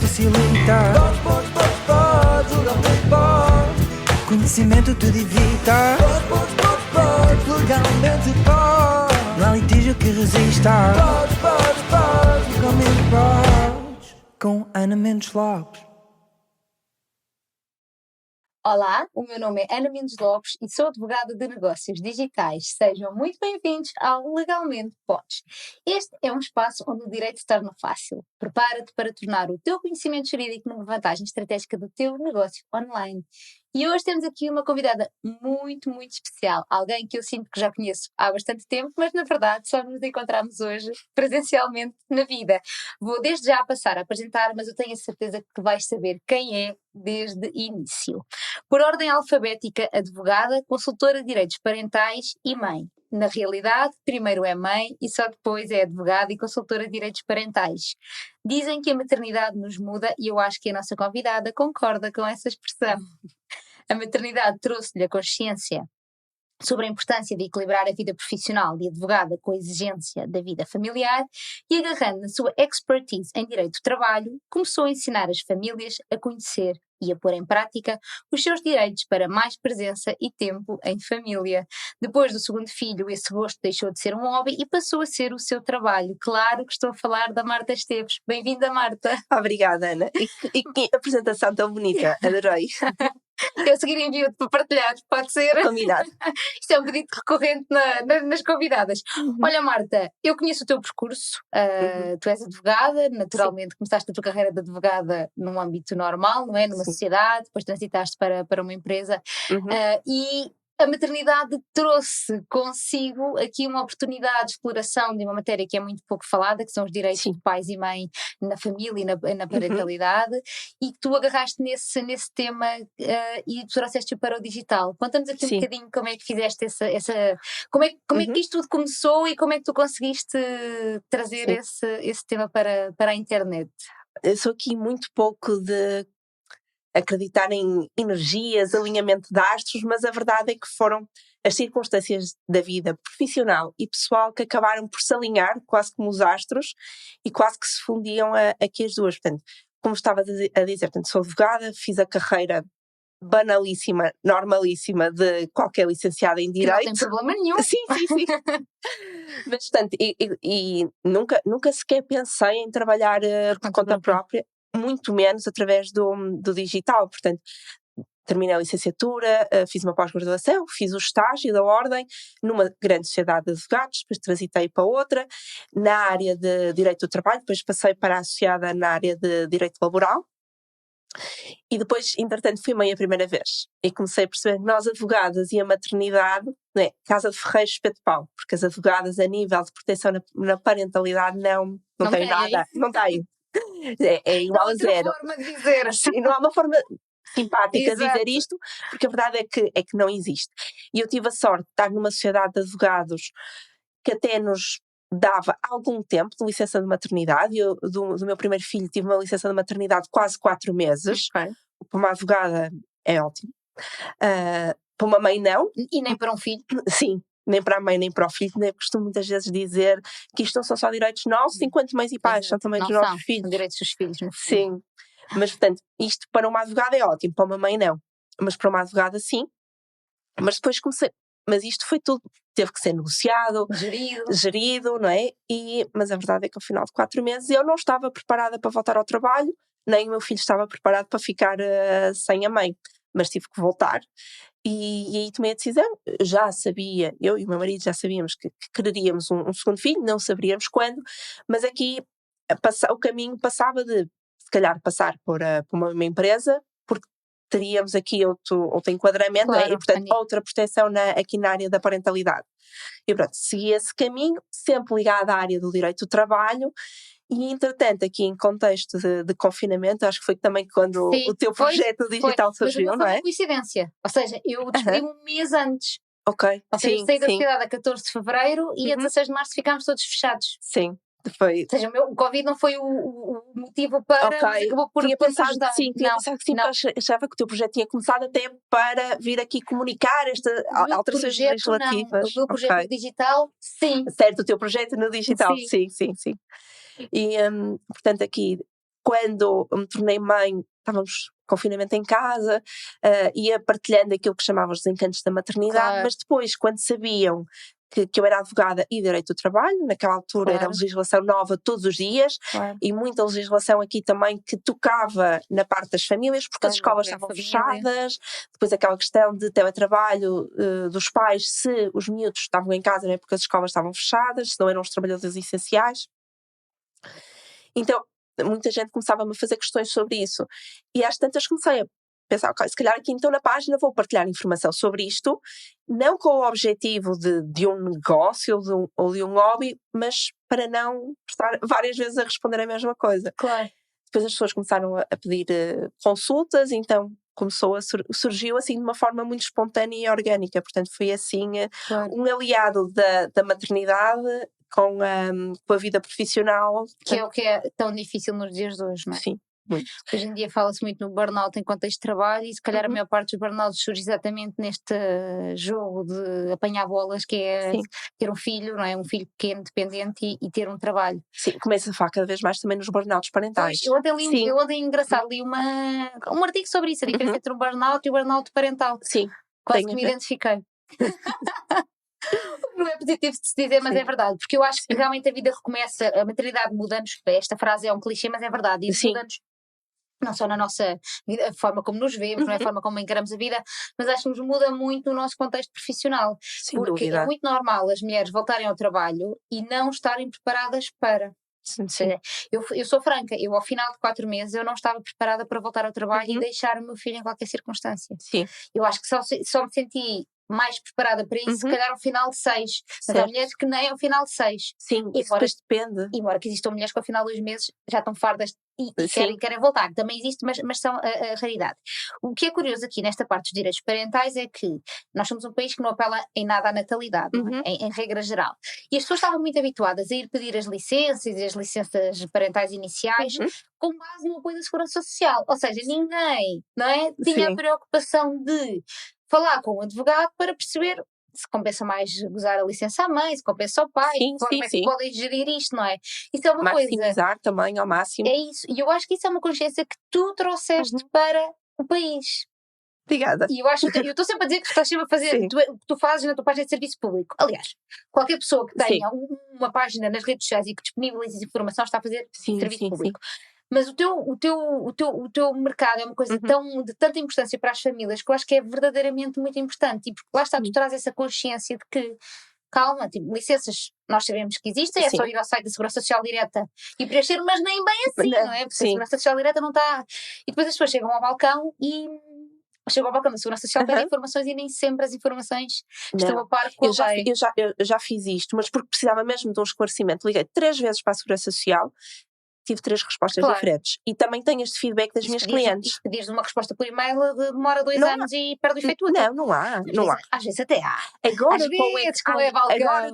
facilita. Podes, legalmente podes. Conhecimento tudo evita. Podes, legalmente podes. Não há litígio que resista. Podes, legalmente podes. Com Ana Mendes Lopes. Olá, o meu nome é Ana Mendes Lopes e sou advogada de negócios digitais. Sejam muito bem-vindos ao Legalmente Podes. Este é um espaço onde o direito se torna fácil. Prepara-te para tornar o teu conhecimento jurídico numa vantagem estratégica do teu negócio online. E hoje temos aqui uma convidada muito especial. Alguém que eu sinto que já conheço há bastante tempo, mas na verdade só nos encontramos hoje presencialmente na vida. Vou desde já passar a apresentar, mas eu tenho a certeza que vais saber quem é desde início. Por ordem alfabética, advogada, consultora de direitos parentais e mãe. Na realidade, primeiro é mãe e só depois é advogada e consultora de direitos parentais. Dizem que a maternidade nos muda e eu acho que a nossa convidada concorda com essa expressão. A maternidade trouxe-lhe a consciência sobre a importância de equilibrar a vida profissional de advogada com a exigência da vida familiar e, agarrando na sua expertise em direito do trabalho, começou a ensinar as famílias a conhecer e a pôr em prática os seus direitos para mais presença e tempo em família. Depois do segundo filho, esse gosto deixou de ser um hobby e passou a ser o seu trabalho. Claro que estou a falar da Marta Esteves. Bem-vinda, Marta. Obrigada, Ana. E que apresentação tão bonita, adorei. Eu a seguir envio-te para partilhar, pode ser? Combinado. Isto é um pedido recorrente nas convidadas. Olha, Marta, eu conheço o teu percurso, tu és advogada, naturalmente começaste a tua carreira de advogada num âmbito normal, não é? Numa sociedade, depois transitaste para uma empresa e a maternidade trouxe consigo aqui uma oportunidade de exploração de uma matéria que é muito pouco falada, que são os direitos de pais e mãe na família e na parentalidade, e que tu agarraste nesse tema e trouxeste-o para o digital. Conta-nos aqui um bocadinho como é que fizeste como é que isto tudo começou e como é que tu conseguiste trazer esse tema para a internet. Eu sou aqui muito pouco de acreditar em energias, alinhamento de astros, mas a verdade é que foram as circunstâncias da vida profissional e pessoal que acabaram por se alinhar, quase como os astros, e quase que se fundiam aqui as duas. Portanto, como estava a dizer, portanto, sou advogada, fiz a carreira banalíssima, normalíssima de qualquer licenciada em Direito. Não tem problema nenhum. Sim. Mas, portanto, e nunca sequer pensei em trabalhar por conta própria, muito menos através do digital. Portanto, terminei a licenciatura, fiz uma pós-graduação, fiz o estágio da ordem numa grande sociedade de advogados, depois transitei para outra, na área de Direito do Trabalho, depois passei para a associada na área de Direito Laboral. E depois, entretanto, fui mãe a primeira vez e comecei a perceber que nós advogadas e a maternidade, né, casa de ferreiros, espeto de pau, porque as advogadas a nível de proteção na parentalidade não têm nada, não têm. É igual a zero. Não há uma forma de dizer assim. Não há uma forma simpática de dizer isto, porque a verdade é que não existe. E eu tive a sorte de estar numa sociedade de advogados que até nos dava algum tempo de licença de maternidade. Eu, do meu primeiro filho, tive uma licença de maternidade de quase 4 meses. Para uma advogada é ótimo. Para uma mãe não. E nem para um filho. Sim, nem para a mãe nem para o filho. Eu costumo muitas vezes dizer que isto não são só direitos nossos, enquanto mães e pais, são também dos nossos filhos. São direitos dos filhos, no fundo. Sim, mas portanto, isto para uma advogada é ótimo, para uma mãe não. Mas para uma advogada sim. Mas depois comecei... Mas isto foi tudo, teve que ser negociado, gerido, não é? Mas a verdade é que ao final de 4 meses eu não estava preparada para voltar ao trabalho, nem o meu filho estava preparado para ficar sem a mãe, mas tive que voltar. E aí tomei a decisão, já sabia, eu e o meu marido já sabíamos que quereríamos um segundo filho, não saberíamos quando, mas aqui o caminho passava de, se calhar, passar por uma empresa, porque teríamos aqui outro enquadramento, claro, e portanto outra proteção aqui na área da parentalidade. E pronto, segui esse caminho, sempre ligado à área do direito do trabalho, e entretanto aqui em contexto de confinamento, acho que foi também quando o teu projeto digital surgiu, mas não é? Foi coincidência, ou seja, eu despedi-me um mês antes. Ok, ou seja, saí da sociedade a 14 de fevereiro e a 16 de março ficámos todos fechados. Sim. Foi... Ou seja, o Covid não foi o motivo para... mas acabou por tinha pensado que sim, achava que o teu projeto tinha começado até para vir aqui comunicar estas alterações legislativas. O meu projeto digital, sim. Certo, o teu projeto no digital, sim. E, portanto, aqui quando me tornei mãe, estávamos confinamento em casa, ia partilhando aquilo que chamavam os desencantos da maternidade, Claro. mas depois, quando sabiam que eu era advogada e direito do trabalho, naquela altura era legislação nova todos os dias, e muita legislação aqui também que tocava na parte das famílias, porque as escolas estavam fechadas, depois aquela questão de teletrabalho dos pais, se os miúdos estavam em casa, não é, porque as escolas estavam fechadas, se não eram os trabalhadores essenciais. Então, muita gente começava-me a fazer questões sobre isso. E às tantas comecei a pensar, ok, se calhar aqui então na página vou partilhar informação sobre isto, não com o objetivo de um negócio ou de um hobby, mas para não estar várias vezes a responder a mesma coisa. Claro. Depois as pessoas começaram a pedir consultas, então surgiu assim de uma forma muito espontânea e orgânica, portanto foi assim um aliado da maternidade com a vida profissional. Que é o que é tão difícil nos dias de hoje, não é? Sim, muito. Hoje em dia fala-se muito no burnout em contexto de trabalho e se calhar a maior parte dos burnouts surge exatamente neste jogo de apanhar bolas, que é ter um filho, não é? Um filho pequeno, dependente e ter um trabalho. Sim, começa a falar cada vez mais também nos burnouts parentais. Pois, eu ontem engraçado, li um artigo sobre isso, a diferença entre um burnout e o burnout parental. Sim. Quase que me identifiquei. Não é positivo de se dizer, mas é verdade, porque eu acho que realmente a vida recomeça, a maternidade muda-nos, esta frase é um clichê, mas é verdade, e muda-nos não só na nossa vida, a forma como nos vemos, não é a forma como encaramos a vida, mas acho que nos muda muito o nosso contexto profissional, porque é muito normal as mulheres voltarem ao trabalho e não estarem preparadas para. Sim. Eu sou franca, eu ao final de 4 meses eu não estava preparada para voltar ao trabalho e deixar o meu filho em qualquer circunstância. Sim. Eu acho que só me senti mais preparada para isso, se calhar ao final de 6. Mas há mulheres que nem ao final de 6. Sim, isso depois depende. Embora que existam mulheres que ao final de 2 meses já estão fardas e querem voltar. Também existe, mas são a raridade. O que é curioso aqui nesta parte dos direitos parentais é que nós somos um país que não apela em nada à natalidade, não é? em regra geral. E as pessoas estavam muito habituadas a ir pedir as licenças e as licenças parentais iniciais com base no apoio da Segurança Social. Ou seja, ninguém, não é, tinha a preocupação de falar com o advogado para perceber se compensa mais gozar a licença à mãe, se compensa ao pai, como é que podem gerir isto, não é? Isso é uma maximizar também ao máximo. É isso, e eu acho que isso é uma consciência que tu trouxeste para o país. Obrigada. E eu estou sempre a dizer que tu estás sempre a fazer o que tu fazes na tua página de serviço público. Aliás, qualquer pessoa que tenha uma página nas redes sociais e que disponibilize informação está a fazer serviço público. Mas o teu mercado é uma coisa de tanta importância para as famílias que eu acho que é verdadeiramente muito importante. E porque lá está, tu traz essa consciência de que, calma, tipo, licenças nós sabemos que existem, é só ir ao site da Segurança Social Direta e preencher, mas nem bem assim, não é? Porque a Segurança Social Direta não está. E depois as pessoas chegam ao balcão da Segurança Social pedem informações e nem sempre as informações estão a par com a lei. Eu já fiz isto, mas porque precisava mesmo de um esclarecimento. Liguei 3 vezes para a Segurança Social. Tive 3 respostas diferentes. E também tenho este feedback das minhas clientes. Se pedires uma resposta por e-mail, demora 2 anos e perde o efeito útil. Não há. Às vezes até há. Agora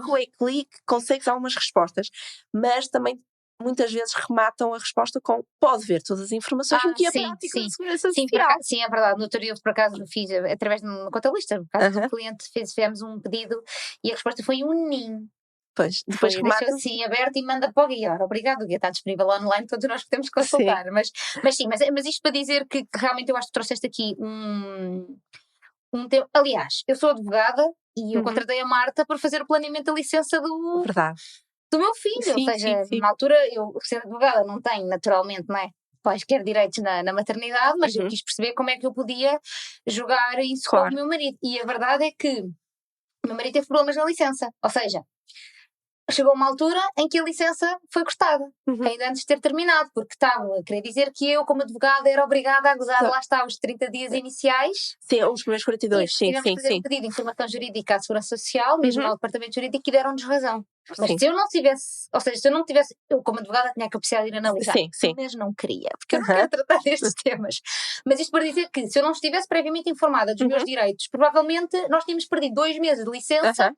com o e-click consegues algumas respostas. Mas também muitas vezes rematam a resposta com pode ver todas as informações no guia prático da Segurança Social. Sim, é verdade. No outro dia, por acaso, fiz através de uma contabilista. Por causa do cliente, fizemos um pedido e a resposta foi um NIM. Pois, depois deixa assim aberto e manda para o guia. Ora, obrigado, o guia está disponível online, todos nós podemos consultar. Mas isto para dizer que realmente eu acho que trouxeste aqui um tema. Aliás, eu sou advogada e eu contratei a Marta para fazer o planeamento da licença do meu filho. Ou seja, na altura, eu sendo advogada não tenho naturalmente, não é? Quaisquer direitos na maternidade, mas eu quis perceber como é que eu podia jogar isso com o meu marido. E a verdade é que o meu marido teve problemas na licença. Ou seja, chegou uma altura em que a licença foi cortada, ainda antes de ter terminado, porque estavam a querer dizer que eu, como advogada, era obrigada a gozar, lá está, os 30 dias iniciais. Sim, os primeiros 42, tivemos que fazer um pedido de informação jurídica à Segurança Social, mesmo ao Departamento Jurídico, e deram-nos razão. Mas se eu não tivesse, ou seja, se eu não tivesse, eu como advogada tinha a capacidade de ir analisar, mas não queria, porque eu não quero tratar destes temas. Mas isto para dizer que se eu não estivesse previamente informada dos meus direitos, provavelmente nós tínhamos perdido 2 meses de licença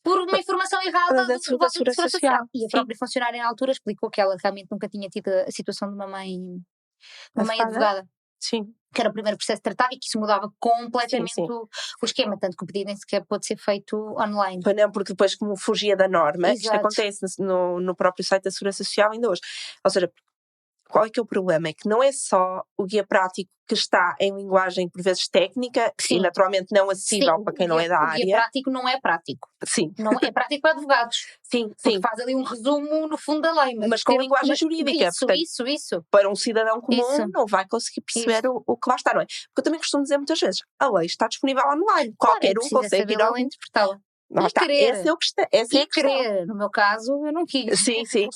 por uma informação errada da Segurança Social. E a própria funcionária na altura explicou que ela realmente nunca tinha tido a situação de uma mãe advogada. Sim. Que era o primeiro processo tratado e que isso mudava completamente o esquema, tanto que o pedido nem sequer pode ser feito online. Pois não, porque depois como fugia da norma, isto acontece no próprio site da Segurança Social ainda hoje. Ou seja, qual é que é o problema? É que não é só o guia prático que está em linguagem, por vezes, técnica, Sim. e naturalmente não acessível para quem não é da O guia área. prático não é prático. Sim. Não é prático para advogados. Sim, Porque sim. faz ali um resumo no fundo da lei. Mas com linguagem jurídica. Isso. Para um cidadão comum Isso. não vai conseguir perceber o que lá está, não é? Porque eu também costumo dizer muitas vezes, a lei está disponível online, qualquer um consegue ir ao... interpretá-la. Lá está, essa é a questão. Querer, no meu caso, eu não quis. Sim.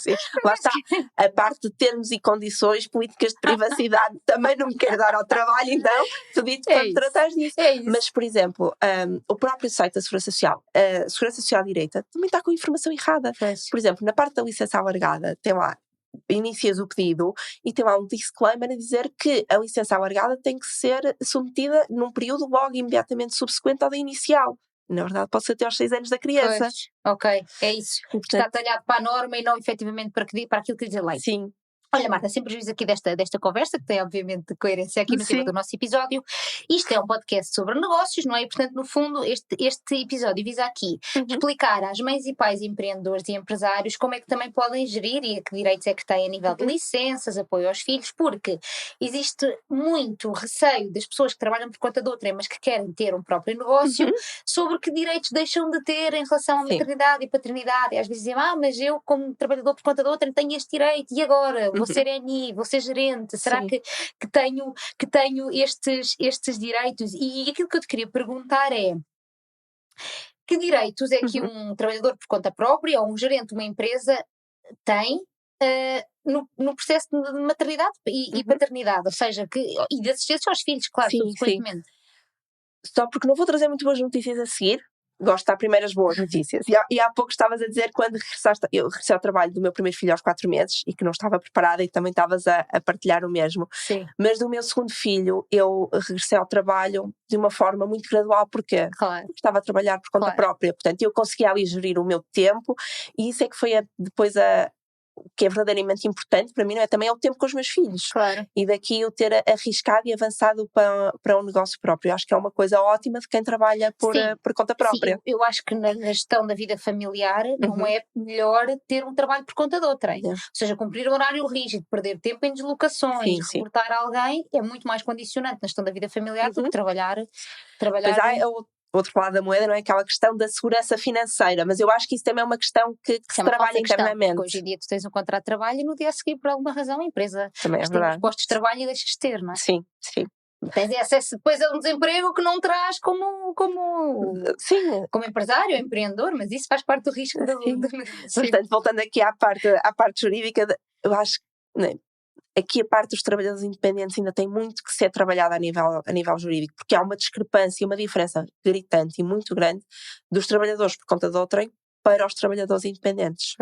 Lá está, a parte de termos e condições políticas de privacidade também não me quero dar ao trabalho, então pedi-te para me tratar disso. Mas, por exemplo, o próprio site da Segurança Social, a Segurança Social Direita, também está com informação errada. Por exemplo, na parte da licença alargada, tem lá, inicias o pedido e tem lá um disclaimer a dizer que a licença alargada tem que ser submetida num período logo imediatamente subsequente ao da inicial. Na verdade, pode ser até aos 6 anos da criança. Pois, ok, é isso. Está talhado para a norma e não efetivamente para aquilo que diz a lei. Sim. Olha, Marta, sem prejuízo aqui desta conversa, que tem obviamente coerência aqui no tema do nosso episódio, isto é um podcast sobre negócios, não é? E, portanto, no fundo, este episódio visa aqui explicar às mães e pais empreendedores e empresários como é que também podem gerir e a que direitos é que têm a nível de licenças, apoio aos filhos, porque existe muito receio das pessoas que trabalham por conta de outrem, mas que querem ter um próprio negócio, sobre que direitos deixam de ter em relação à maternidade e paternidade. E às vezes dizem, mas eu, como trabalhador por conta de outrem, tenho este direito, e agora? Vou ser ENI, vou ser gerente, será que tenho estes direitos? E aquilo que eu te queria perguntar é, que direitos é que um trabalhador por conta própria ou um gerente de uma empresa tem no processo de maternidade e paternidade, ou seja, e de assistência aos filhos, claro, subsequentemente. Só porque não vou trazer muito boas notícias a seguir, gosto de dar primeiro as boas notícias. E há pouco estavas a dizer, quando eu regressei ao trabalho do meu primeiro filho aos 4 meses e que não estava preparada, e também estavas a partilhar o mesmo. Sim. Mas do meu segundo filho, eu regressei ao trabalho de uma forma muito gradual, porque estava a trabalhar por conta própria. Portanto, eu conseguia ali gerir o meu tempo, e isso é que foi depois o que é verdadeiramente importante para mim, não é? Também é o tempo com os meus filhos. E daqui eu ter arriscado e avançado para um negócio próprio. Eu acho que é uma coisa ótima de quem trabalha por conta própria. Sim, eu acho que na gestão da vida familiar não é melhor ter um trabalho por conta de outrem. Ou seja, cumprir um horário rígido, perder tempo em deslocações, recrutar alguém é muito mais condicionante na gestão da vida familiar do que trabalhar. Pois há outro lado da moeda, não é? Aquela questão da segurança financeira, mas eu acho que isso também é uma questão que se trabalha internamente. Hoje em dia tu tens um contrato de trabalho e no dia a seguir, por alguma razão, a empresa também é tem os postos de trabalho e deixas de ter, não é? Sim. Tens acesso depois a um desemprego que não traz como empresário, empreendedor, mas isso faz parte do risco do negócio. Portanto, voltando aqui à parte jurídica, eu acho que aqui a parte dos trabalhadores independentes ainda tem muito que ser trabalhada a nível jurídico, porque há uma discrepância, uma diferença gritante e muito grande dos trabalhadores por conta de outrem para os trabalhadores independentes.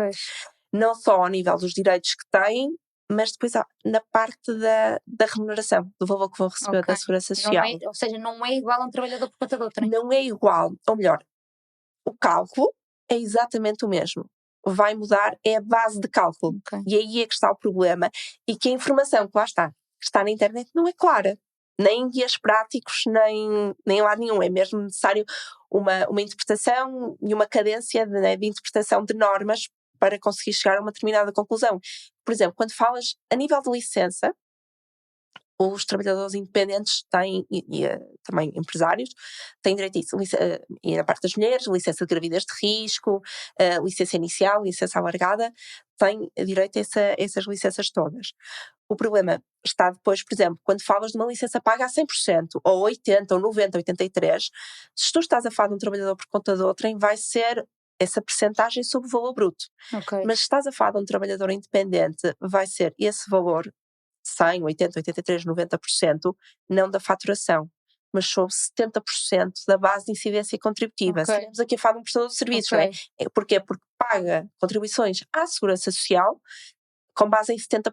Não só ao nível dos direitos que têm, mas depois na parte da remuneração, do valor que vão receber da Segurança Social. Ou seja, não é igual a um trabalhador por conta de outrem. Não é igual, ou melhor, o cálculo é exatamente o mesmo. Vai mudar é a base de cálculo. E aí é que está o problema. E que a informação que lá está, que está na internet, não é clara. Nem em guias práticos, nem em lado nenhum. É mesmo necessário uma interpretação e uma cadência de interpretação de normas para conseguir chegar a uma determinada conclusão. Por exemplo, quando falas a nível de licença, os trabalhadores independentes têm, e também empresários, têm direito a isso. E na parte das mulheres, licença de gravidez de risco, licença inicial, licença alargada, têm direito a essas licenças todas. O problema está depois, por exemplo, quando falas de uma licença paga a 100%, ou 80%, ou 90%, 83%, se tu estás a falar de um trabalhador por conta de outrem, vai ser essa percentagem sobre o valor bruto. Mas se estás a falar de um trabalhador independente, vai ser esse valor 100, 80, 83, 90%, não da faturação, mas sobre 70% da base de incidência contributiva. Se estivermos aqui a falar de um prestador de serviços, não é? Porquê? Porque paga contribuições à Segurança Social com base em 70%.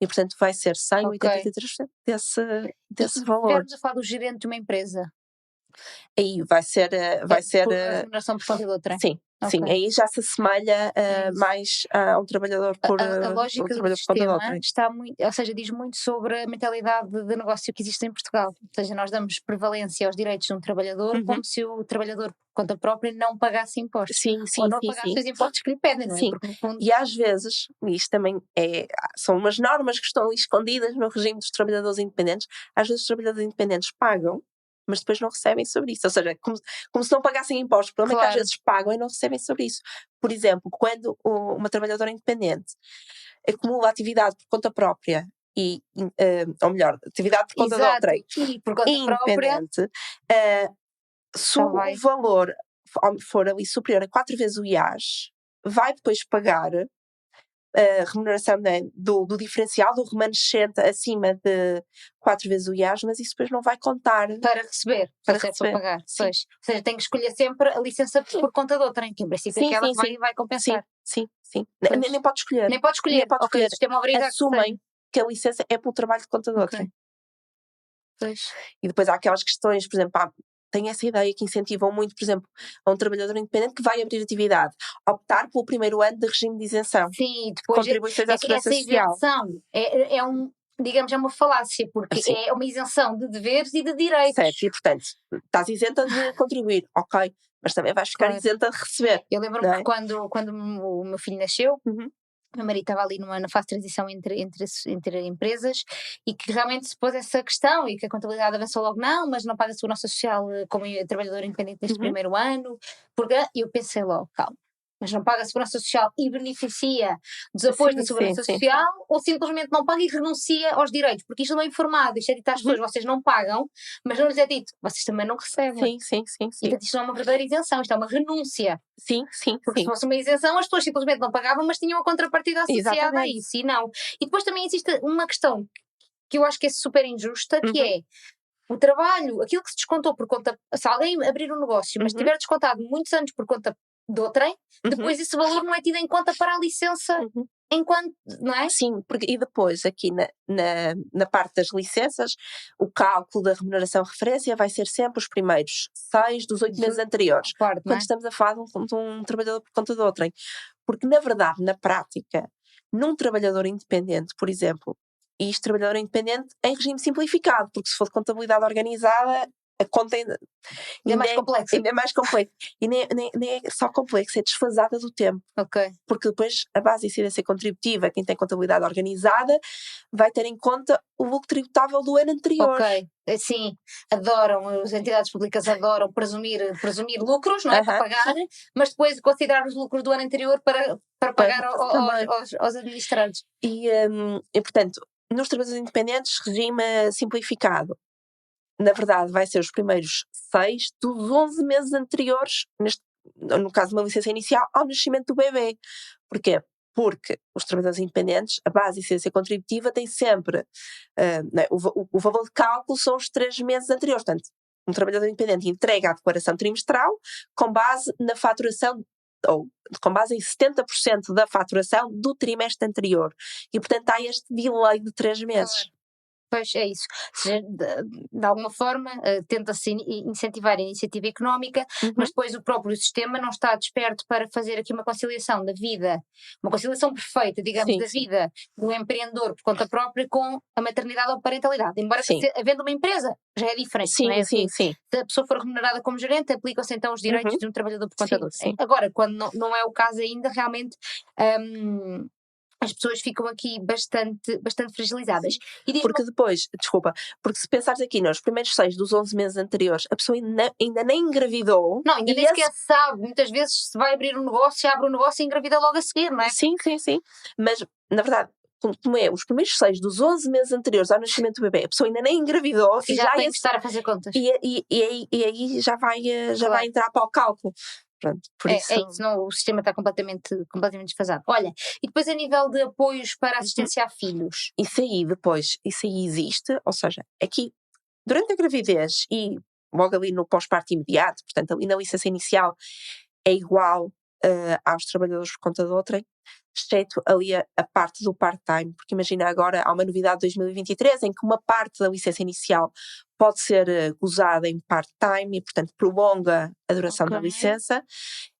E, portanto, vai ser 100, 80, 83% desse valor. Estivermos a falar do gerente de uma empresa, aí vai ser A remuneração por conta do trem. sim, Ok. sim, aí já se assemelha Isso. mais a um trabalhador por A lógica do trabalhador por conta de sistema outrem. está muito, ou seja, diz muito sobre a mentalidade de negócio que existe em Portugal. Ou seja, nós damos prevalência aos direitos de um trabalhador Uhum. como se o trabalhador por conta própria não pagasse impostos. Sim, Ou sim, não sim, pagasse sim. os impostos que lhe pedem, não é? Sim. Porque no fundo. E às vezes, e isto também são umas normas que estão ali escondidas no regime dos trabalhadores independentes, às vezes os trabalhadores independentes pagam, mas depois não recebem sobre isso. Ou seja, como se não pagassem impostos. O problema é que às Claro. vezes pagam e não recebem sobre isso. Por exemplo, quando uma trabalhadora independente acumula atividade por conta própria ou melhor, atividade por conta de Exato. outrem E por conta própria. independente, se Tá o bem. valor for ali superior a 4 vezes o IAS, vai depois pagar a remuneração, né, do diferencial, do remanescente acima de 4 vezes o IAS, mas isso depois não vai contar. Para receber, Para para receber, pagar. sim. Pois. Ou seja, tem que escolher sempre a licença por conta de outrem, que em princípio é Sim, aquela sim, que sim. vai compensar. Sim. Pois. Nem pode escolher. Nem pode escolher. Nem pode Ok, escolher. o sistema obriga a que Assumem seja. que a licença é pelo trabalho de conta de Ok. outrem. Pois. E depois há aquelas questões, por exemplo, tem essa ideia que incentivam muito, por exemplo, a um trabalhador independente que vai abrir atividade, optar pelo primeiro ano de regime de isenção. Sim, e depois Contribuições à que segurança essa social. isenção é digamos, é uma falácia, porque Sim. é uma isenção de deveres e de direitos. Certo, e portanto, estás isenta de contribuir, ok, mas também vais ficar Claro. isenta de receber. Eu lembro-me Não é? que quando o meu filho nasceu, Uhum. o meu marido estava ali na fase de transição entre empresas e que realmente se pôs essa questão e que a contabilidade avançou logo, não, mas não paga segurança social como trabalhador independente neste Uhum. primeiro ano, porque eu pensei logo, calma, mas não paga segurança social e beneficia dos apoios da segurança Sim. social ou simplesmente não paga e renuncia aos direitos, porque isto não é informado, isto é dito às pessoas, vocês não pagam, mas não lhes é dito, vocês também não recebem. Sim. E portanto isto não é uma verdadeira isenção, isto é uma renúncia. Sim. Porque se fosse uma isenção, as pessoas simplesmente não pagavam, mas tinham a contrapartida associada Exatamente. a isso, e não. E depois também existe uma questão que eu acho que é super injusta, que é o trabalho, aquilo que se descontou por conta, se alguém abrir um negócio, mas tiver descontado muitos anos por conta de outrem, depois esse valor não é tido em conta para a licença enquanto, não é? Sim, e depois aqui na parte das licenças, o cálculo da remuneração referência vai ser sempre os primeiros 6 dos 8 meses anteriores, Parte, não quando é? estamos a falar de um trabalhador por conta de outrem. Porque na verdade, na prática, num trabalhador independente, por exemplo, e isto trabalhador independente em regime simplificado, porque se for de contabilidade organizada, a conta ainda é mais complexo. Ainda é mais complexo. E nem é só complexo, é desfasada do tempo. Ok. Porque depois a base de incidência contributiva, quem tem contabilidade organizada, vai ter em conta o lucro tributável do ano anterior. Ok, sim, adoram, as entidades públicas adoram presumir lucros, não é? Para pagar, mas depois considerar os lucros do ano anterior para pagar aos administrados. E portanto, nos trabalhadores independentes, regime simplificado. Na verdade, vai ser os primeiros 6 dos 11 meses anteriores, no caso de uma licença inicial, ao nascimento do bebê. Porquê? Porque os trabalhadores independentes, a base de incidência contributiva tem sempre, o valor de cálculo são os 3 meses anteriores. Portanto, um trabalhador independente entrega a declaração trimestral com base na faturação, ou com base em 70% da faturação do trimestre anterior. E, portanto, há este delay de 3 meses. Pois é isso. Ou seja, de alguma forma tenta-se incentivar a iniciativa económica, mas depois o próprio sistema não está desperto para fazer aqui uma conciliação da vida, uma conciliação perfeita, digamos, da vida do empreendedor por conta própria com a maternidade ou parentalidade. Embora havendo uma empresa, já é diferente. Não é? Sim. Se a pessoa for remunerada como gerente, aplicam-se então os direitos de um trabalhador por conta de Sim. Agora, quando não é o caso ainda, realmente as pessoas ficam aqui bastante fragilizadas. Porque depois, porque se pensares aqui nos primeiros 6 dos 11 meses anteriores, a pessoa ainda nem engravidou. Não, ainda nem sequer sabe. Muitas vezes se vai abrir um negócio, abre um negócio e engravida logo a seguir, não é? Sim. Mas, na verdade, como é os primeiros 6 dos 11 meses anteriores ao nascimento do bebê, a pessoa ainda nem engravidou. E já tem que estar a fazer contas. E aí já vai entrar para o cálculo. Pronto, por isso... É isso, não, o sistema está completamente desfasado. Olha, e depois a nível de apoios para assistência a filhos? Isso aí existe, ou seja, aqui, durante a gravidez e logo ali no pós-parto imediato, portanto ali na licença inicial, é igual aos trabalhadores por conta de outrem, exceto ali a parte do part-time, porque imagina agora há uma novidade de 2023 em que uma parte da licença inicial pode ser gozada em part-time e, portanto, prolonga a duração da licença,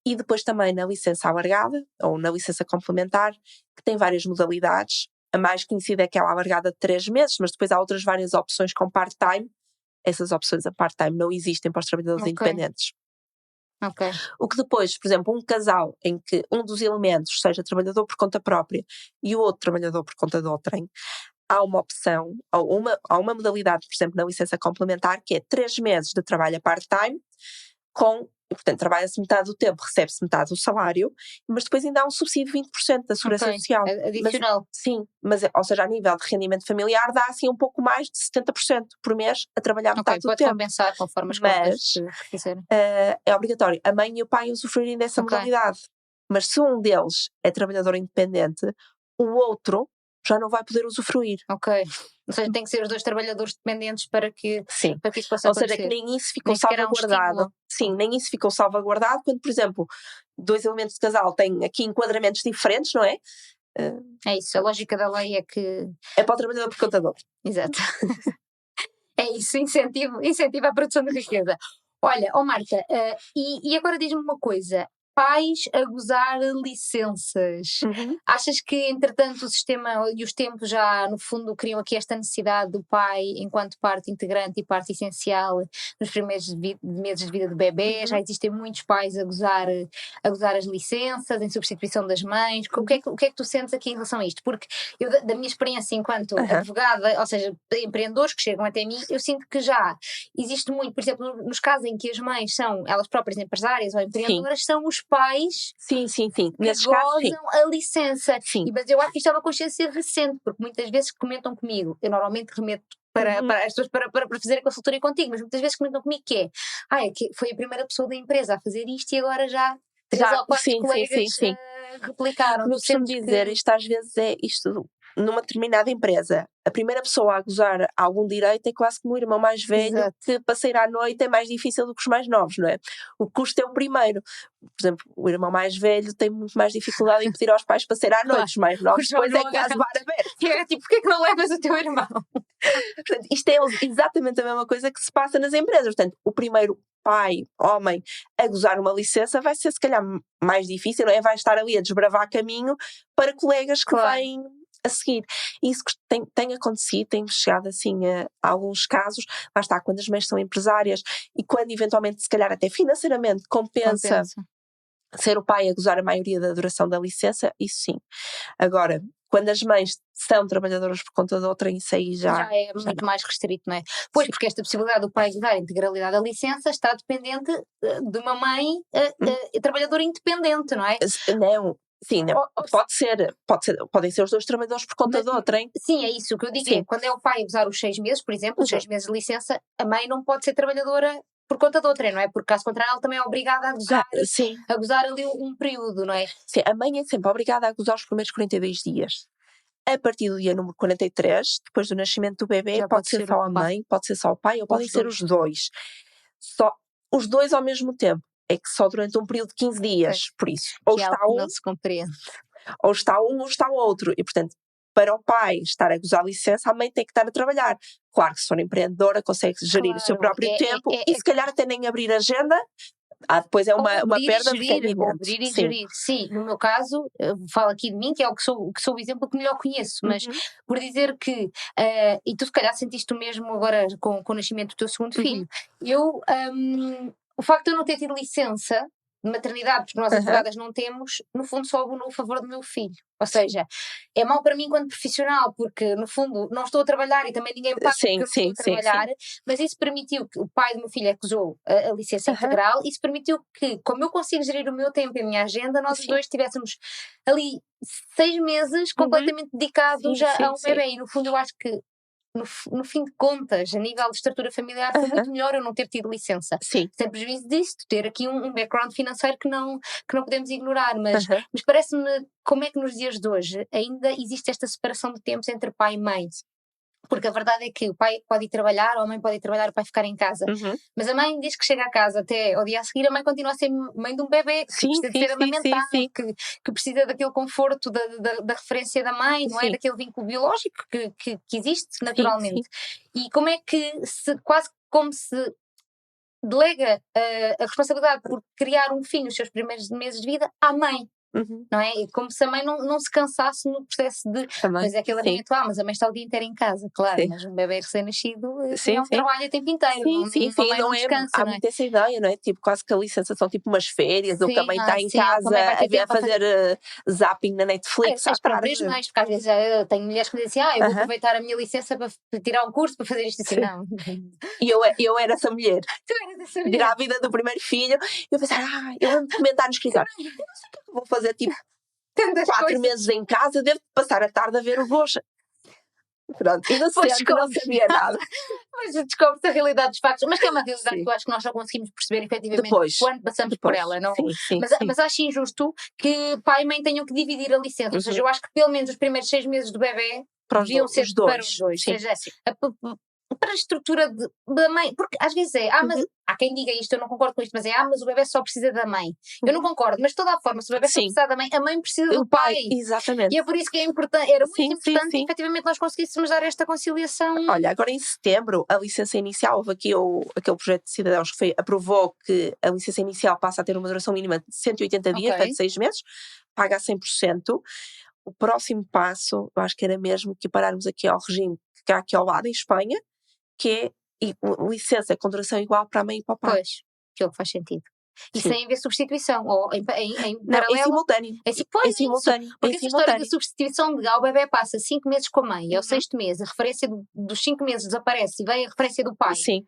e depois também na licença alargada, ou na licença complementar, que tem várias modalidades. A mais conhecida é aquela alargada de 3 meses, mas depois há outras várias opções com part-time. Essas opções a part-time não existem para os trabalhadores independentes. O que depois, por exemplo, um casal em que um dos elementos seja trabalhador por conta própria e o outro trabalhador por conta de outrem, há uma opção, ou há uma modalidade, por exemplo, na licença complementar, que é 3 meses de trabalho a part-time, portanto, trabalha-se metade do tempo, recebe-se metade do salário, mas depois ainda há um subsídio de 20% da segurança social. Adicional. Mas, ou seja, a nível de rendimento familiar dá assim um pouco mais de 70% por mês a trabalhar metade do tempo. Pode compensar conforme as contas que fizerem. É obrigatório a mãe e o pai usufruírem dessa modalidade. Mas se um deles é trabalhador independente, o outro já não vai poder usufruir. Ou seja, tem que ser os 2 trabalhadores dependentes para que isso possa acontecer. Ou seja, que nem isso ficou salvaguardado. Nem isso ficou salvaguardado quando, por exemplo, 2 elementos de casal têm aqui enquadramentos diferentes, não é? É isso, a lógica da lei é que... É para o trabalhador por conta de outro. Exato. É isso, incentiva a produção de riqueza. Olha, Marta, e agora diz-me uma coisa. Pais a gozar licenças. Achas que, entretanto, o sistema e os tempos já, no fundo, criam aqui esta necessidade do pai enquanto parte integrante e parte essencial nos primeiros meses de vida do bebê? Já existem muitos pais a gozar as licenças em substituição das mães. O que é que tu sentes aqui em relação a isto? Porque eu, da minha experiência enquanto advogada, ou seja, empreendedores que chegam até mim, eu sinto que já existe muito, por exemplo, nos casos em que as mães são elas próprias empresárias ou empreendedoras, são os pais que gozam a licença. Mas eu acho que isto é uma consciência recente, porque muitas vezes comentam comigo, eu normalmente remeto para as pessoas para fazer a consultoria contigo, mas muitas vezes comentam comigo que que foi a primeira pessoa da empresa a fazer isto e agora já 3 ou 4 colegas replicaram. Eu costumo dizer, isto às vezes é isto numa determinada empresa. A primeira pessoa a gozar algum direito é quase como o irmão mais velho, que para sair à noite é mais difícil do que os mais novos, não é? O custo é o primeiro. Por exemplo, o irmão mais velho tem muito mais dificuldade em pedir aos pais para sair à noite. Os mais novos depois é quase bar aberto. Tipo, porquê que não levas o teu irmão? Portanto, isto é exatamente a mesma coisa que se passa nas empresas. Portanto, o primeiro pai, homem, a gozar uma licença vai ser se calhar mais difícil, não é? Vai estar ali a desbravar caminho para colegas que vêm a seguir. Isso tem acontecido, tem chegado assim a alguns casos, lá está, quando as mães são empresárias e quando eventualmente, se calhar até financeiramente, compensa ser o pai a gozar a maioria da duração da licença, isso sim. Agora, quando as mães são trabalhadoras por conta de outra, isso aí já é muito mais restrito, não é? Pois, porque esta possibilidade do pai gozar a integralidade da licença está dependente de uma mãe trabalhadora independente, não é? Não. Sim, podem ser os 2 trabalhadores por conta de outrem. Sim, é isso que eu digo. Quando é o pai a gozar os 6 meses, por exemplo, os 6 meses de licença, a mãe não pode ser trabalhadora por conta de outrem, não é? Porque caso contrário ela também é obrigada a gozar ali um período, não é? Sim, a mãe é sempre obrigada a gozar os primeiros 42 dias. A partir do dia número 43, depois do nascimento do bebê, pode ser só a mãe, pode ser só o pai, ou podem ser os 2. Só os 2 ao mesmo tempo. É que só durante um período de 15 dias, por isso. Ou está um, não se compreende. Ou está um ou está o outro. E, portanto, para o pai estar a gozar licença, a mãe tem que estar a trabalhar. Claro que se for empreendedora, consegue gerir o seu próprio tempo e se calhar até nem abrir agenda. Depois é uma perda de rendimento. Abrir e gerir. Sim, no meu caso, falo aqui de mim, que é o que sou o exemplo que melhor conheço, mas por dizer que, e tu se calhar sentiste o mesmo agora com o nascimento do teu segundo filho, o facto de eu não ter tido licença de maternidade, porque nós advogadas não temos, no fundo só no favor do meu filho. Ou seja, é mau para mim enquanto profissional, porque no fundo não estou a trabalhar e também ninguém me paga porque eu não estou a trabalhar, mas isso permitiu que o pai do meu filho acusou a licença integral, isso permitiu que, como eu consigo gerir o meu tempo e a minha agenda, nós os dois estivéssemos ali 6 meses completamente dedicados a um bebê. E no fundo eu acho que no fim de contas, a nível de estrutura familiar, foi muito melhor eu não ter tido licença. Sem prejuízo disso, ter aqui um background financeiro que não podemos ignorar, mas parece-me, como é que nos dias de hoje ainda existe esta separação de tempos entre pai e mãe? Porque a verdade é que o pai pode ir trabalhar, a mãe pode ir trabalhar, o pai ficar em casa. Mas a mãe diz que chega a casa até ao dia a seguir, a mãe continua a ser mãe de um bebê, que precisa de ser amamentado, que precisa daquele conforto da referência da mãe, não é? Daquele vínculo biológico que existe naturalmente. E como é que quase como se delega a responsabilidade por criar um filho nos seus primeiros meses de vida à mãe. Não é? E como se a mãe não se cansasse no processo de. Mas é aquele argumento, mas a mãe está o dia inteiro em casa, claro, mas um bebê recém-nascido é um trabalho o tempo inteiro. Não descansa, há muito essa ideia, não é? Tipo, quase que a licença são tipo umas férias, ou que a mãe está em casa a fazer zapping na Netflix. As próprias mães, porque às vezes tenho mulheres que me dizem assim, eu vou aproveitar a minha licença para tirar um curso, para fazer isto assim, não. E eu era essa mulher. Tu eras essa mulher. Grávida do primeiro filho, eu pensar, eu ando a comentar no escritório, eu não sei o que eu vou fazer, tipo, 4 meses em casa, devo passar a tarde a ver o Roxa. Pronto, e não sabia nada. Mas descobre-se a realidade dos factos, mas que é uma realidade que eu acho que nós só conseguimos perceber efetivamente quando passamos por ela, não? Mas acho injusto que pai e mãe tenham que dividir a licença, ou seja, eu acho que pelo menos os primeiros 6 meses do bebê deviam ser para os dois. Ou seja, para a estrutura da mãe, porque às vezes mas há quem diga isto, eu não concordo com isto, mas mas o bebê só precisa da mãe. Eu não concordo, mas de toda a forma, se o bebê só precisa da mãe, a mãe precisa do pai. Exatamente. E é por isso que é importante, era muito importante que efetivamente nós conseguíssemos dar esta conciliação. Olha, agora em setembro, a licença inicial, houve aqui aquele projeto de cidadãos que aprovou que a licença inicial passa a ter uma duração mínima de 180 dias, portanto 6 meses, paga a 100%. O próximo passo, eu acho que era mesmo que pararmos aqui ao regime que há aqui ao lado, em Espanha, que é licença com duração igual para a mãe e para o pai. Pois, que é o que faz sentido. E sem haver substituição, ou em paralelo. É simultâneo. É simultâneo. Porque essa história da substituição legal, o bebê passa 5 meses com a mãe, e ao 6º mês, a referência dos 5 meses desaparece e vem a referência do pai. Sim.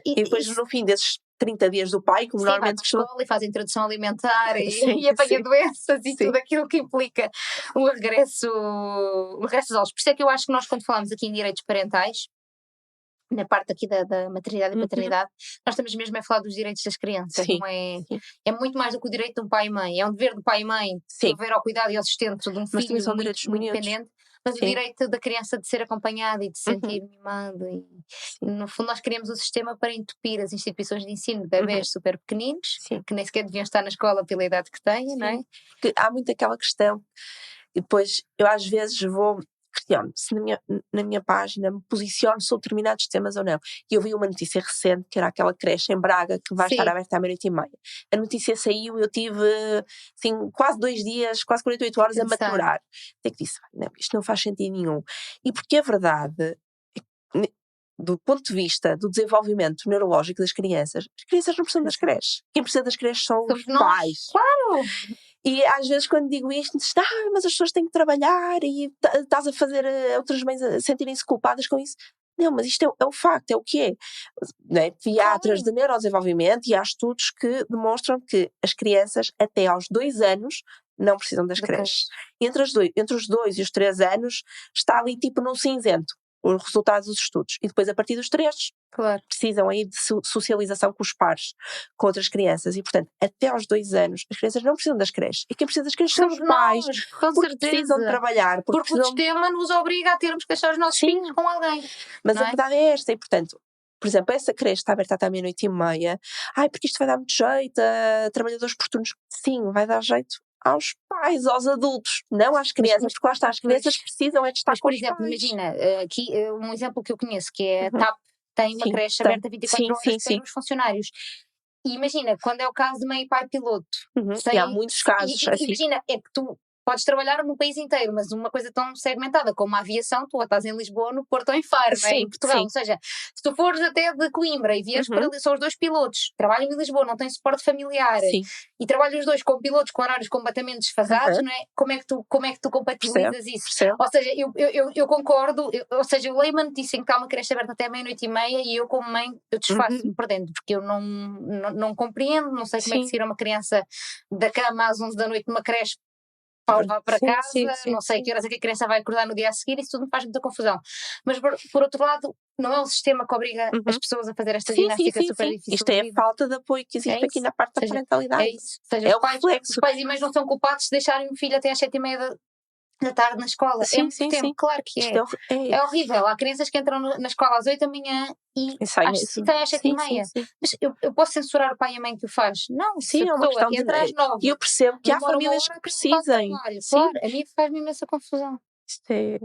E depois no fim desses 30 dias do pai, como normalmente costuma... e faz a introdução alimentar e apanha doenças e tudo aquilo que implica o regresso aos aulas. Por isso é que eu acho que nós, quando falamos aqui em direitos parentais, na parte aqui da maternidade e paternidade, nós estamos mesmo a falar dos direitos das crianças, não é? É muito mais do que o direito de um pai e mãe, é um dever do pai e mãe prover ao cuidado e ao sustento de um filho muito independente, mas o direito da criança de ser acompanhada e de se sentir mimado, e no fundo nós criamos um sistema para entupir as instituições de ensino de bebés super pequeninos, que nem sequer deviam estar na escola pela idade que têm, não é? Porque há muito aquela questão, e depois eu às vezes questiono se na minha página me posiciono sobre determinados temas ou não. E eu vi uma notícia recente, que era aquela creche em Braga, que vai estar aberta à 12h30. A notícia saiu e eu tive assim, quase 2 dias, quase 48 horas a maturar. Até que disse, não, isto não faz sentido nenhum. E porque a verdade, do ponto de vista do desenvolvimento neurológico das crianças, as crianças não precisam das creches. Quem precisa das creches são os pais. Claro! E às vezes quando digo isto, dizes, mas as pessoas têm que trabalhar e estás a fazer outras mães a sentirem-se culpadas com isso. Não, mas isto é o facto, é o que é. Né? Pediatras de neurodesenvolvimento, e há estudos que demonstram que as crianças até aos 2 anos não precisam das creches. Entre os 2 e os 3 anos está ali tipo num cinzento os resultados dos estudos. E depois a partir dos 3 precisam aí de socialização com os pares, com outras crianças. E portanto, até aos 2 anos as crianças não precisam das creches. E quem precisa das creches são os pais, porque precisam de trabalhar. Porque o sistema nos obriga a termos que deixar os nossos filhos com alguém. Mas a verdade é esta, e portanto, por exemplo, essa creche está aberta até à 12h30, porque isto vai dar muito jeito a trabalhadores oportunos. Sim, vai dar jeito aos pais, aos adultos, não às crianças, porque lá está, as crianças precisam de estar com os pais. Por exemplo, imagina, aqui um exemplo que eu conheço, que é a TAP, tem uma creche aberta 24 horas para os funcionários. E imagina, quando é o caso de mãe e pai piloto. E há muitos casos assim. Imagina, é que tu podes trabalhar no país inteiro, mas uma coisa tão segmentada como a aviação, tu estás em Lisboa, no Porto ou em Faro, não é? Em Portugal. Ou seja, se tu fores até de Coimbra e vieres para ali, são os 2 pilotos, trabalham em Lisboa, não têm suporte familiar, e trabalham os 2 com pilotos com horários completamente desfasados, não é? Como é que tu compatibilizas isso? Ou seja, eu concordo, ou seja, eu leio uma notícia em que está uma creche aberta até 12h30 e eu como mãe, eu desfaço-me por dentro, porque eu não compreendo, não sei como é que se tira uma criança da cama às 11 da noite numa creche para levar para casa, não sei que horas é que a criança vai acordar no dia a seguir, isso tudo me faz muita confusão. Mas por outro lado, não é o sistema que obriga as pessoas a fazer esta ginástica super difícil. Isto é a falta de apoio que existe aqui na parte da parentalidade. É isso. Ou seja, os pais e mães não são culpados de deixarem um filho até às 7h30 da tarde na escola. É Sim, muito sim, tempo, sim. claro que Isto é. É horrível. Há crianças que entram na escola às 8 da manhã e saem saem às 7 e sim, sim, meia. sim. Mas eu posso censurar o pai e a mãe que o faz? Não, se a Sim, é uma pessoa questão de entra às 9, e eu percebo que há demora uma famílias hora, que tem que voltar ao precisem. trabalho. Sim, Claro, a mim faz-me imensa confusão. isto é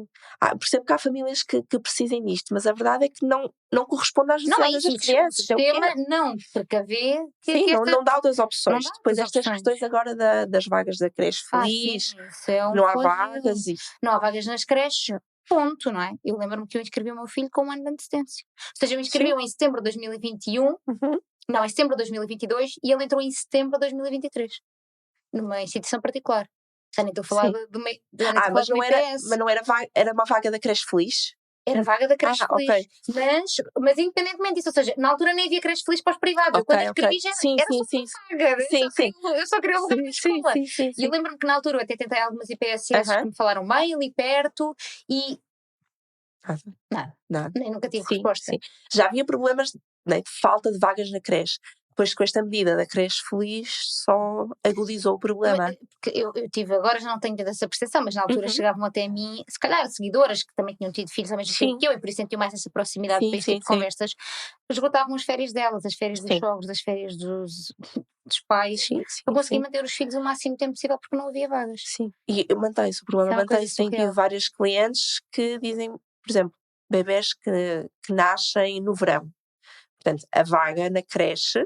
percebo que há famílias que precisem disto, mas a verdade é que não corresponde às Não é necessidades isso, das o crianças, é o que sistema é. não precavê que Sim, esta não dá outras não opções. dá Depois outras estas opções. questões agora das vagas da creche Sim, feliz, isso é um não há flagelo. vagas e Não há vagas nas creches, ponto, não é? Eu lembro-me que eu inscrevi o meu filho com um ano de antecedência. Ou seja, eu sim. inscrevi-o em setembro de 2021, Uhum. não, em setembro de 2022 e ele entrou em setembro de 2023, numa instituição particular. Já nem estou a falar Sim. já nem estou a falar Mas do não era IPS. era uma vaga da creche feliz? Era vaga da creche feliz. Ok. Mas independentemente disso, ou seja, na altura nem havia creche feliz para os privados. Eu quando Ok, inscrevi já sim, era sim, só sim. uma vaga. Sim. Eu só queria o lugar na Sim, escola. sim, sim, E eu sim. lembro-me que na altura eu até tentei algumas IPSS que me falaram bem ali perto e nada. Nada. Nem nunca tive Sim, resposta. sim. Já havia problemas, né, de falta de vagas na creche. Depois, com esta medida da creche feliz, só agudizou o problema. Porque eu tive, agora já não tenho tido essa percepção, mas na altura Uhum. chegavam até a mim, se calhar seguidoras que também tinham tido filhos ao mesmo tempo Sim. que eu e por isso sentiam mais essa proximidade Sim, para este sim, tipo de sim. conversas, esgotavam as férias delas, as férias dos Sim. sogros, as férias dos pais, Sim, para sim, conseguir sim. manter os filhos o máximo tempo possível porque não havia vagas. Sim. E mantém-se, o problema Isso é uma coisa mantém-se. Tenho tido surreal. várias clientes que dizem, por exemplo, bebés que nascem no verão. Portanto, a vaga na creche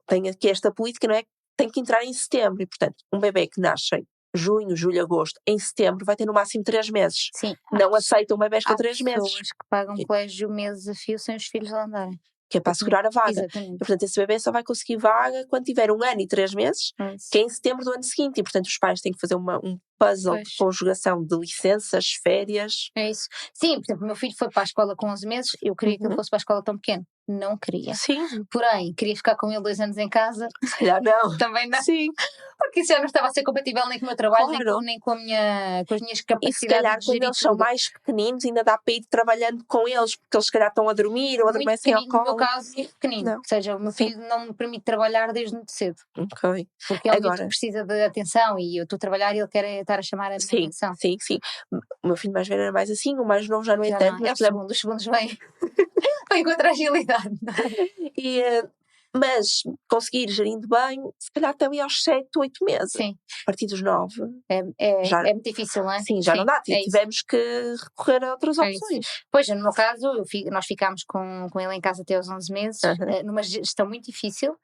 tem aqui esta política, não é? Tem que entrar em setembro e, portanto, um bebê que nasce em junho, julho, agosto, em setembro vai ter no máximo 3 meses. Sim, Não aceitam bebés com há 3 meses, pessoas que pagam que colégio meses a fio sem os filhos lá andarem. que é para assegurar a vaga. E, Exatamente. portanto, esse bebê só vai conseguir vaga quando tiver 1 ano e 3 meses, É isso. que é em setembro do ano seguinte. E, portanto, os pais têm que fazer um puzzle de Pois. conjugação de licenças, férias. É isso. Sim, por exemplo, o meu filho foi para a escola com 11 meses, eu queria que ele Uhum. fosse para a escola tão pequeno. Não queria. Sim, Porém, queria ficar com ele 2 anos em casa, se calhar não. também não. Sim, Porque isso já não estava a ser compatível nem com o meu trabalho, claro. nem com, com as minhas E se capacidades calhar de quando gerir eles são tudo. mais pequeninos ainda dá para ir trabalhando com eles, porque eles se calhar estão a dormir ou Muito adormecem ao pequenino, no meu colo. caso, muito pequenino. Não. Ou seja, o meu Sim. filho não me permite trabalhar desde muito cedo. Ok. Porque é um miúdo que Agora, precisa de atenção e eu estou a trabalhar e ele quer estar a chamar a minha sim, atenção. sim, sim. O meu filho mais velho era mais assim, o mais novo já não é Já tanto, não, é mas o por exemplo, segundo, os segundos vêm, vêm contra a agilidade. e, mas conseguir gerindo bem, se calhar também aos 7, 8 meses. Sim, A partir dos 9, já, é muito difícil, não é? sim, já não dá. É isso. Tivemos que recorrer a outras É isso. opções. Pois, no meu caso, nós ficámos com ele em casa até aos 11 meses, numa gestão muito difícil.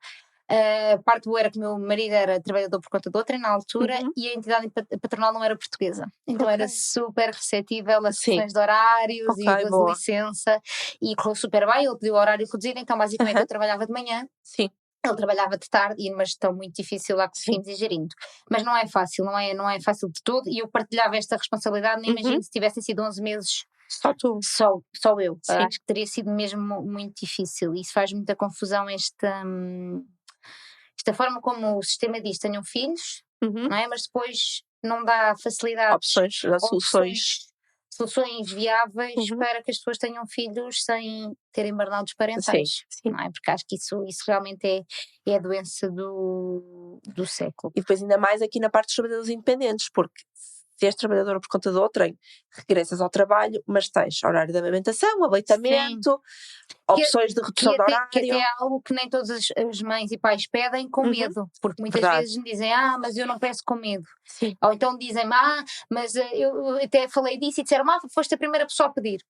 A parte boa era que o meu marido era trabalhador por conta de outra na altura Uhum. e a entidade patronal não era portuguesa. Então era Ok. super receptível a Sim. questões de horários e Ok, de boa. licença e correu super bem. Ele pediu horário reduzido, então basicamente Aham. eu trabalhava de manhã. Sim. Ele trabalhava de tarde e numa gestão muito difícil lá com os Sim. filhos e gerindo. Mas não é fácil, não é fácil de todo e eu partilhava esta responsabilidade, nem imagino se tivessem sido 11 meses Só tu. só eu. Sim. Acho que teria sido mesmo muito difícil e isso faz muita confusão esta forma como o sistema diz tenham filhos, Uhum. não é? Mas depois não dá facilidades, Opções, soluções viáveis Uhum. para que as pessoas tenham filhos sem terem burnouts parentais, Sim. não é? Porque acho que isso realmente é a doença do século. E depois ainda mais aqui na parte dos trabalhadores independentes, porque se és trabalhadora por conta de outrem, regressas ao trabalho, mas tens horário de amamentação, aleitamento, opções de redução de horário. Que até é algo que nem todas as mães e pais pedem com medo, porque muitas Verdade. vezes me dizem, mas eu não peço com medo. Sim. Ou então dizem-me, mas eu até falei disso e disseram, foste a primeira pessoa a pedir.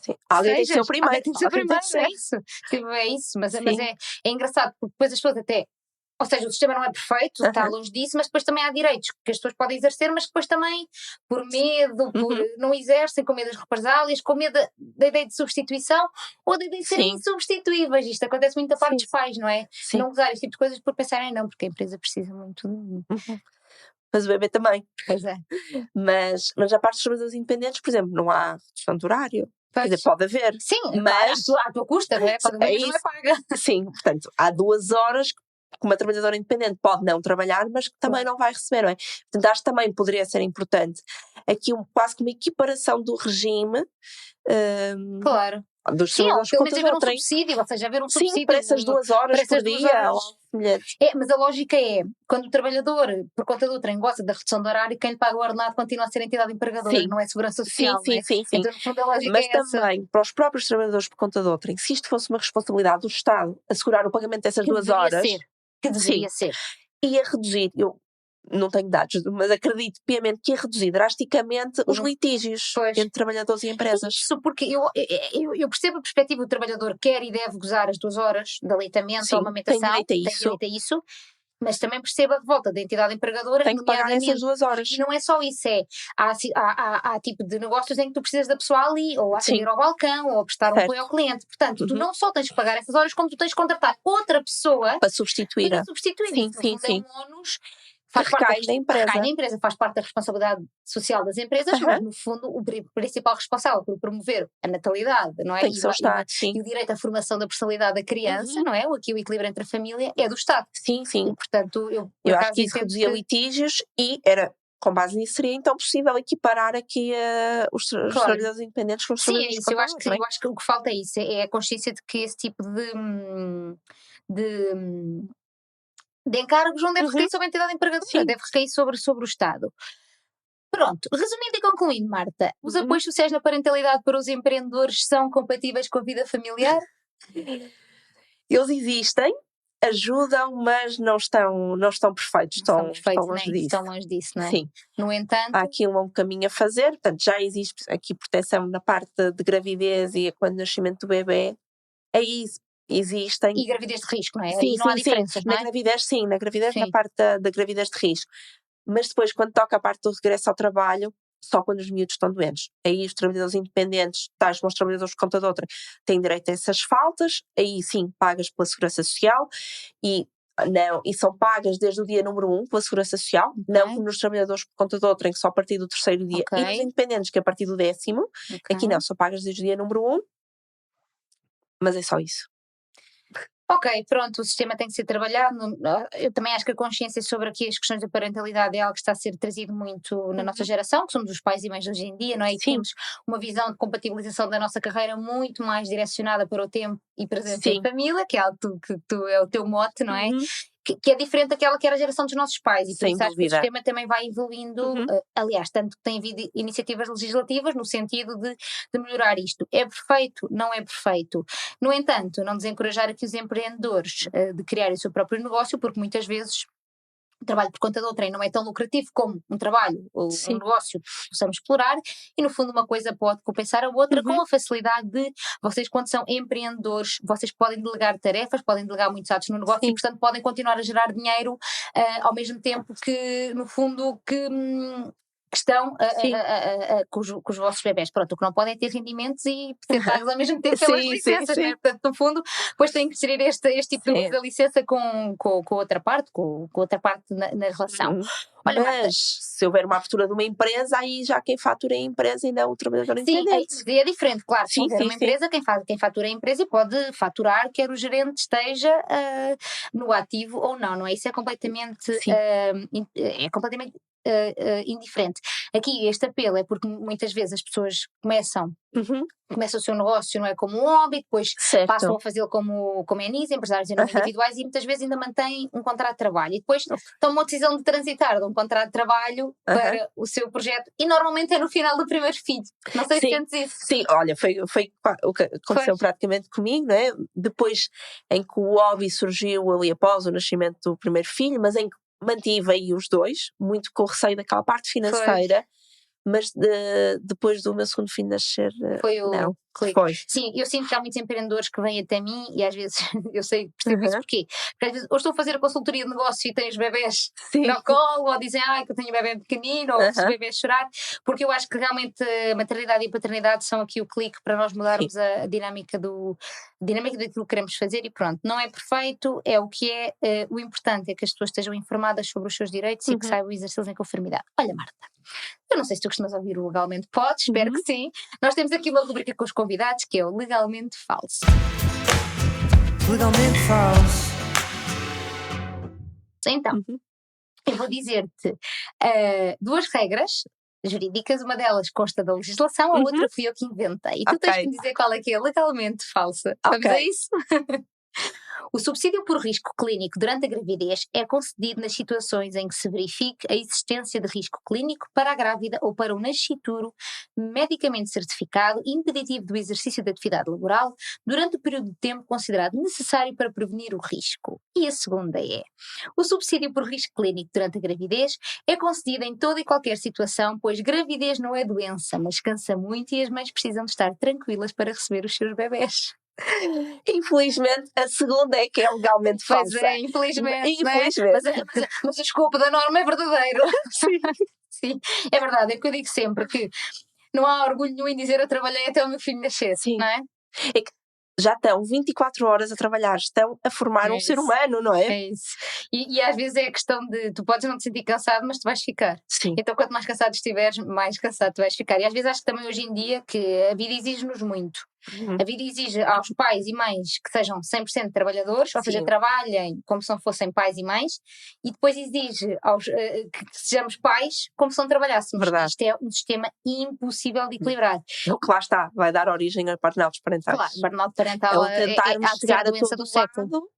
Sim. Alguém tem que ser o Alguém primeiro. tem que ser o Alguém tem primeiro, que é ser. isso. Tipo, é isso, mas Sim. é engraçado, porque depois as pessoas até, ou seja, o sistema não é perfeito, está longe disso, mas depois também há direitos que as pessoas podem exercer, mas depois também, por medo, não exercem, com medo das represálias, com medo da ideia de substituição ou da ideia de serem insubstituíveis. Isto acontece muito da parte dos pais, não é? Sim. Não usar este tipo de coisas por pensarem, não, porque a empresa precisa muito de mim. Mas o bebê também. Pois é. Mas a parte dos trabalhadores independentes, por exemplo, não há redução de horário. Quer dizer, pode haver. Sim, mas à tua custa, não é? Pode haver, mas não é paga. Sim, portanto, há 2 horas que uma trabalhadora independente pode não trabalhar, mas que também não vai receber, não é? Portanto, acho que também poderia ser importante aqui quase como uma equiparação do regime Claro. dos Sim, ou trabalhadores pelo por menos conta de haver um outrem. subsídio, ou seja, haver um subsídio. Sim, para essas 2 horas por dia, ao semelhante. Mas a lógica é, quando o trabalhador, por conta do trem, gosta da redução de horário, quem lhe paga o ordenado continua a ser a entidade empregadora, Sim. não é segurança social, Sim. Então, no fundo, a lógica Mas é essa. também, para os próprios trabalhadores por conta de outrem, se isto fosse uma responsabilidade do Estado assegurar o pagamento dessas Que 2 deveria horas, ser. Que deveria ser. ia reduzir, eu não tenho dados, mas acredito piamente que ia reduzir drasticamente os litígios entre trabalhadores e empresas. Isso porque eu percebo a perspectiva do trabalhador quer e deve gozar as 2 horas de aleitamento ou amamentação, tem direito a isso, mas também percebo a revolta da entidade empregadora, tem que pagar essas 2 horas. E não é só isso, há tipo de negócios em que tu precisas da pessoa ali, ou a atender ao balcão, ou a prestar um apoio ao cliente. Portanto, tu não só tens que pagar essas horas, como tu tens que contratar outra pessoa para substituir. Sim. É um ónus. Recai na empresa. Faz parte da responsabilidade social das empresas, mas no fundo o principal responsável por promover a natalidade, não é? Tem que ser o Estado, sim. E o direito à formação da personalidade da criança, não é? Aqui o equilíbrio entre a família é do Estado. Sim. E, portanto, eu acho que isso reduzia litígios e era, com base nisso, seria então possível equiparar aqui os trabalhadores independentes com os trabalhadores. Sim, é isso. Eu acho que o que falta é isso, é a consciência de que esse tipo de encargos não deve recair sobre a entidade empregadora, deve recair sobre o Estado. Pronto, resumindo e concluindo, Marta, os apoios sociais na parentalidade para os empreendedores são compatíveis com a vida familiar? Eles existem, ajudam, mas não estão perfeitos, estão longe disso, não é? Sim. No entanto, há aqui um caminho a fazer, portanto já existe aqui proteção na parte de gravidez e quando o nascimento do bebê, aí existem. E gravidez de risco, não é? Sim, não há diferenças, não é? Na gravidez, na parte da gravidez de risco. Mas depois, quando toca a parte do regresso ao trabalho, só quando os miúdos estão doentes. Aí os trabalhadores independentes, tais como os trabalhadores por conta de outra, têm direito a essas faltas, aí sim, pagas pela Segurança Social e são pagas desde o dia número 1 pela Segurança Social, não como nos trabalhadores por conta de outra, em que só a partir do 3º dia, e nos independentes, que a partir do 10º, aqui não, são pagas desde o dia número 1, mas é só isso. Ok, pronto, o sistema tem que ser trabalhado. Eu também acho que a consciência sobre aqui as questões da parentalidade é algo que está a ser trazido muito na nossa geração, que somos os pais e mães de hoje em dia, não é? E temos uma visão de compatibilização da nossa carreira muito mais direcionada para o tempo e presença em família, que é algo que é o teu mote, não é? Que é diferente daquela que era a geração dos nossos pais, e por isso acho que o sistema também vai evoluindo, aliás, tanto que tem havido iniciativas legislativas no sentido de melhorar isto. É perfeito? Não é perfeito. No entanto, não desencorajar aqui os empreendedores de criarem o seu próprio negócio, porque muitas vezes o trabalho por conta de outrem não é tão lucrativo como um trabalho ou um negócio que possamos explorar, e no fundo uma coisa pode compensar a outra com a facilidade de vocês, quando são empreendedores, vocês podem delegar tarefas, podem delegar muitos atos no negócio e portanto podem continuar a gerar dinheiro ao mesmo tempo que no fundo que estão com os vossos bebés. Pronto, o que não podem é ter rendimentos e porcentagens ao mesmo tempo pelas licenças, né? Portanto, no fundo, depois têm que gerir este tipo de uso da licença com outra parte, com outra parte na relação. Olha, mas se houver uma abertura de uma empresa, aí já quem fatura é a empresa e não o trabalhador independente. Sim, é diferente, claro. Se houver uma empresa, quem fatura é a empresa e pode faturar, quer o gerente esteja no ativo ou não é? Isso é completamente indiferente. Aqui este apelo é porque muitas vezes as pessoas começam o seu negócio, não é, como um hobby, depois passam a fazê-lo como ENIs, empresários em nome individuais, e muitas vezes ainda mantêm um contrato de trabalho e depois tomam a decisão de transitar de um contrato de trabalho para o seu projeto, e normalmente é no final do primeiro filho. Não sei se sentes isso. Sim, olha, foi o que aconteceu praticamente comigo, não é? Depois em que o hobby surgiu ali após o nascimento do primeiro filho, mas em que mantive aí os dois, muito com receio daquela parte financeira, mas depois do meu segundo filho nascer, foi o clique. Sim, eu sinto que há muitos empreendedores que vêm até mim e às vezes eu percebo isso porquê. Porque às vezes ou estou a fazer a consultoria de negócio e têm os bebés no colo, ou dizem que eu tenho um bebé pequenino, ou se o bebê chorar, porque eu acho que realmente a maternidade e a paternidade são aqui o clique para nós mudarmos a dinâmica daquilo que queremos fazer, e pronto, não é perfeito, é o que é. O importante é que as pessoas estejam informadas sobre os seus direitos e que saibam exercê-los em conformidade. Olha, Marta, eu não sei se tu costumas ouvir o Legalmente Podes, espero que sim. Nós temos aqui uma rubrica com os convidados que é o Legalmente Falso. Legalmente Falso. Então, eu vou dizer-te 2 regras jurídicas, uma delas consta da legislação, a outra fui eu que inventei. E tu tens que me dizer qual é que é legalmente falsa. Vamos a isso? O subsídio por risco clínico durante a gravidez é concedido nas situações em que se verifique a existência de risco clínico para a grávida ou para o nascituro medicamente certificado impeditivo do exercício da atividade laboral durante o período de tempo considerado necessário para prevenir o risco. E a segunda é: o subsídio por risco clínico durante a gravidez é concedido em toda e qualquer situação, pois gravidez não é doença, mas cansa muito e as mães precisam de estar tranquilas para receber os seus bebés. Infelizmente, a segunda é que é legalmente Pois falsa. é, infelizmente. Infelizmente. Mas o escopo da norma é verdadeiro. Sim. Sim, é verdade, é o que eu digo sempre, que não há orgulho nenhum em dizer eu trabalhei até o meu filho nascer, Sim. não é? É que já estão 24 horas a trabalhar, estão a formar um ser humano, não é? É isso. E às vezes é a questão de tu podes não te sentir cansado, mas tu vais ficar. Sim. Então quanto mais cansado estiveres, mais cansado tu vais ficar. E às vezes acho que também hoje em dia que a vida exige-nos muito. A vida exige aos pais e mães que sejam 100% trabalhadores, ou seja, Sim. trabalhem como se não fossem pais e mães, e depois exige que sejamos pais como se não trabalhássemos. Verdade. Isto é um sistema impossível de equilibrar. O que lá está, vai dar origem a burnouts parentais. Claro, burnout parental É tentarmos há de ser chegar a a doença todo do século. lado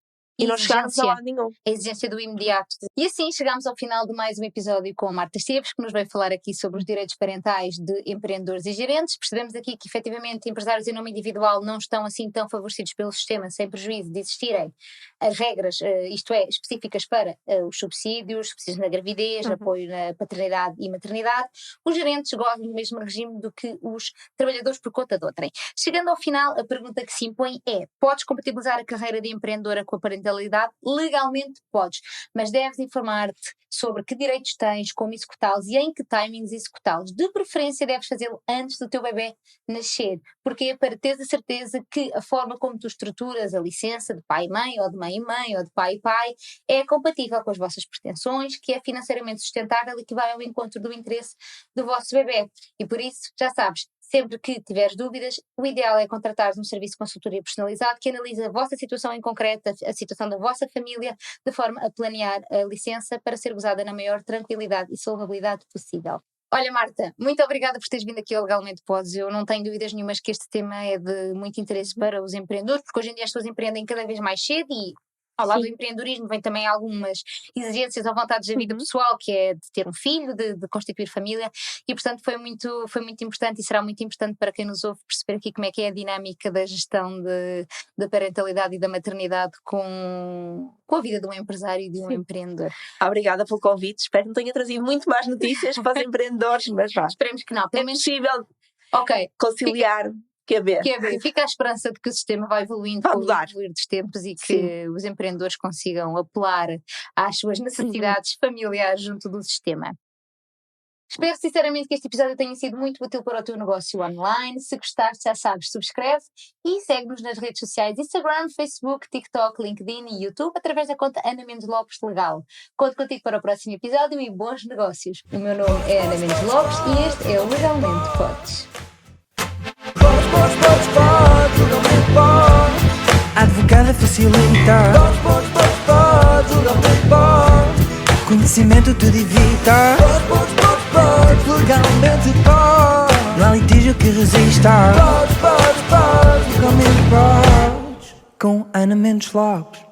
e não chegarmos a lado nenhum. A exigência do imediato. E assim chegamos ao final de mais um episódio com a Marta Esteves, que nos vai falar aqui sobre os direitos parentais de empreendedores e gerentes. Percebemos aqui que efetivamente empresários em nome individual não estão assim tão favorecidos pelo sistema, sem prejuízo de existirem as regras, isto é, específicas para os subsídios na gravidez, apoio na paternidade e maternidade. Os gerentes gozam do mesmo regime do que os trabalhadores por conta de outrem. Chegando ao final, a pergunta que se impõe é: podes compatibilizar a carreira de empreendedora com a parentalidade? Legalmente podes, mas deves informar-te sobre que direitos tens, como executá-los e em que timings executá-los. De preferência deves fazê-lo antes do teu bebê nascer, porque é para teres a certeza que a forma como tu estruturas a licença de pai e mãe, ou de mãe e mãe, ou de pai e pai, é compatível com as vossas pretensões, que é financeiramente sustentável e que vai ao encontro do interesse do vosso bebê. E por isso, já sabes, sempre que tiveres dúvidas, o ideal é contratares um serviço de consultoria personalizado que analisa a vossa situação em concreto, a situação da vossa família, de forma a planear a licença para ser usada na maior tranquilidade e solvabilidade possível. Olha, Marta, muito obrigada por teres vindo aqui ao Legalmente Podes. Eu não tenho dúvidas nenhumas que este tema é de muito interesse para os empreendedores, porque hoje em dia as pessoas empreendem cada vez mais cedo e ao lado do empreendedorismo vem também algumas exigências ou vontades da vida pessoal, que é de ter um filho, de constituir família, e portanto foi muito importante e será muito importante para quem nos ouve perceber aqui como é que é a dinâmica da gestão da parentalidade e da maternidade com a vida de um empresário e de um empreendedor. Obrigada pelo convite, espero que não tenha trazido muito mais notícias para os empreendedores, mas vá. Esperemos que não, pelo menos possível conciliar. Quer ver? Fica a esperança de que o sistema vai evoluindo com o evoluir dos tempos e que os empreendedores consigam apelar às suas necessidades familiares junto do sistema. Espero sinceramente que este episódio tenha sido muito útil para o teu negócio online. Se gostaste, já sabes, subscreve e segue-nos nas redes sociais Instagram, Facebook, TikTok, LinkedIn e YouTube através da conta Ana Mendes Lopes Legal. Conto contigo para o próximo episódio e bons negócios. O meu nome é Ana Mendes Lopes e este é o Legalmente Podes. Advogada facilita. Conhecimento te evita. Legalmente pode. Não há litígio que resista. Legalmente podes. Com Ana Mendes Lopes.